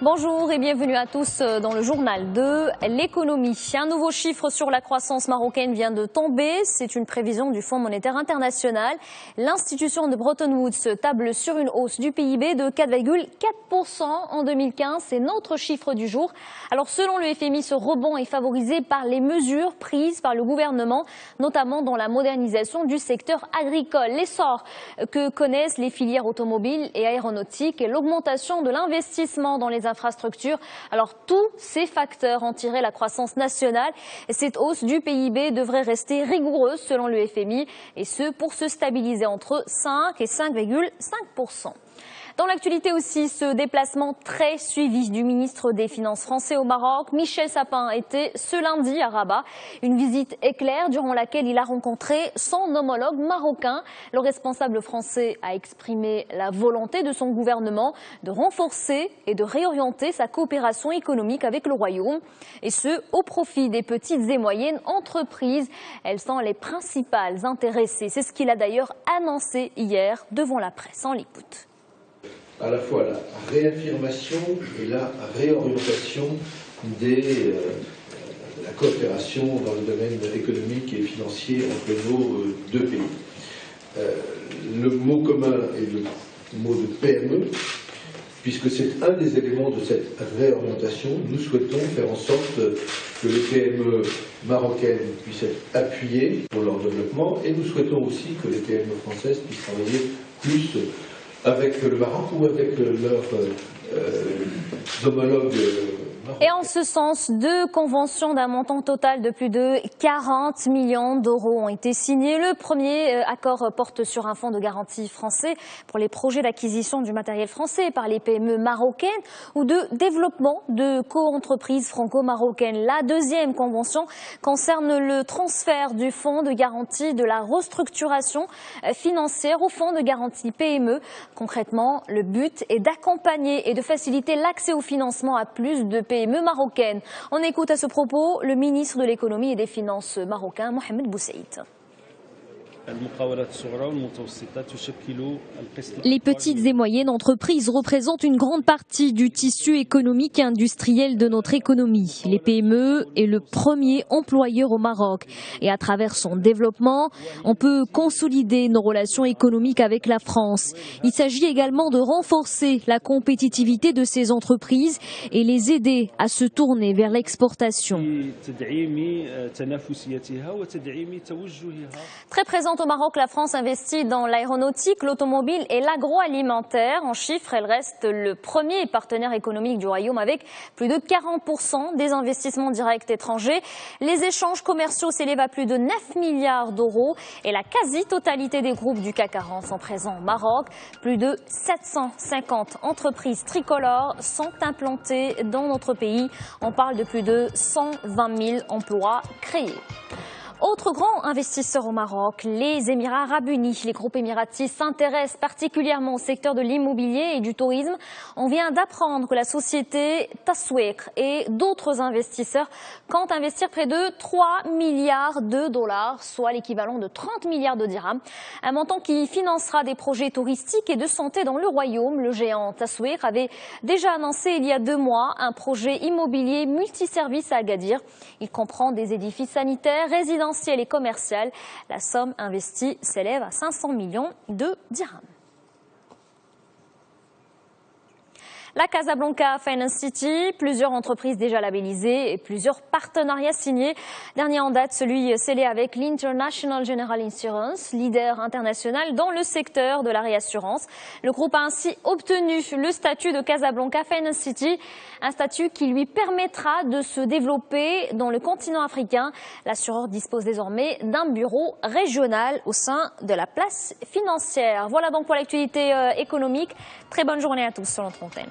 Bonjour et bienvenue à tous dans le journal de l'économie. Un nouveau chiffre sur la croissance marocaine vient de tomber. C'est une prévision du Fonds monétaire international. L'institution de Bretton Woods table sur une hausse du PIB de 4,4% en 2015. C'est notre chiffre du jour. Alors selon le FMI, ce rebond est favorisé par les mesures prises par le gouvernement, notamment dans la modernisation du secteur agricole. L'essor que connaissent les filières automobiles et aéronautiques et l'augmentation de l'investissement dans les infrastructures. Alors tous ces facteurs ont tiré la croissance nationale et cette hausse du PIB devrait rester rigoureuse selon le FMI et ce pour se stabiliser entre 5 et 5,5%. Dans l'actualité aussi, ce déplacement très suivi du ministre des Finances français au Maroc, Michel Sapin, était ce lundi à Rabat. Une visite éclair durant laquelle il a rencontré son homologue marocain. Le responsable français a exprimé la volonté de son gouvernement de renforcer et de réorienter sa coopération économique avec le Royaume. Et ce, au profit des petites et moyennes entreprises. Elles sont les principales intéressées. C'est ce qu'il a d'ailleurs annoncé hier devant la presse. On l'écoute. À la fois la réaffirmation et la réorientation de la coopération dans le domaine économique et financier entre nos deux pays. Le mot commun est le mot de PME, puisque c'est un des éléments de cette réorientation. Nous souhaitons faire en sorte que les PME marocaines puissent être appuyées pour leur développement et nous souhaitons aussi que les PME françaises puissent travailler plus avec le Maroc ou avec leurs homologues marocains. Et en ce sens, 2 conventions d'un montant total de plus de 40 millions d'euros ont été signées. Le premier accord porte sur un fonds de garantie français pour les projets d'acquisition du matériel français par les PME marocaines ou de développement de co-entreprises franco-marocaines. La deuxième convention concerne le transfert du fonds de garantie de la restructuration financière au fonds de garantie PME. Concrètement, le but est d'accompagner et de faciliter l'accès au financement à plus de PME marocaines. On écoute à ce propos le ministre de l'économie et des finances marocain, Mohamed Boussaïd. Les petites et moyennes entreprises représentent une grande partie du tissu économique et industriel de notre économie. Les PME est le premier employeur au Maroc. Et à travers son développement, on peut consolider nos relations économiques avec la France. Il s'agit également de renforcer la compétitivité de ces entreprises et les aider à se tourner vers l'exportation. Très présente au Maroc, la France investit dans l'aéronautique, l'automobile et l'agroalimentaire. En chiffres, elle reste le premier partenaire économique du Royaume avec plus de 40% des investissements directs étrangers. Les échanges commerciaux s'élèvent à plus de 9 milliards d'euros et la quasi-totalité des groupes du CAC 40 sont présents au Maroc. Plus de 750 entreprises tricolores sont implantées dans notre pays. On parle de plus de 120 000 emplois créés. Autre grand investisseur au Maroc, les Émirats arabes unis. Les groupes émiratis s'intéressent particulièrement au secteur de l'immobilier et du tourisme. On vient d'apprendre que la société Tasweq et d'autres investisseurs comptent investir près de 3 milliards de dollars, soit l'équivalent de 30 milliards de dirhams. Un montant qui financera des projets touristiques et de santé dans le royaume. Le géant Tasweq avait déjà annoncé il y a 2 mois un projet immobilier multiservice à Agadir. Il comprend des édifices sanitaires, résidentiels et commercial. La somme investie s'élève à 500 millions de dirhams. La Casablanca Finance City, plusieurs entreprises déjà labellisées et plusieurs partenariats signés. Dernier en date, celui scellé avec l'International General Insurance, leader international dans le secteur de la réassurance. Le groupe a ainsi obtenu le statut de Casablanca Finance City, un statut qui lui permettra de se développer dans le continent africain. L'assureur dispose désormais d'un bureau régional au sein de la place financière. Voilà donc pour l'actualité économique. Très bonne journée à tous sur notre antenne.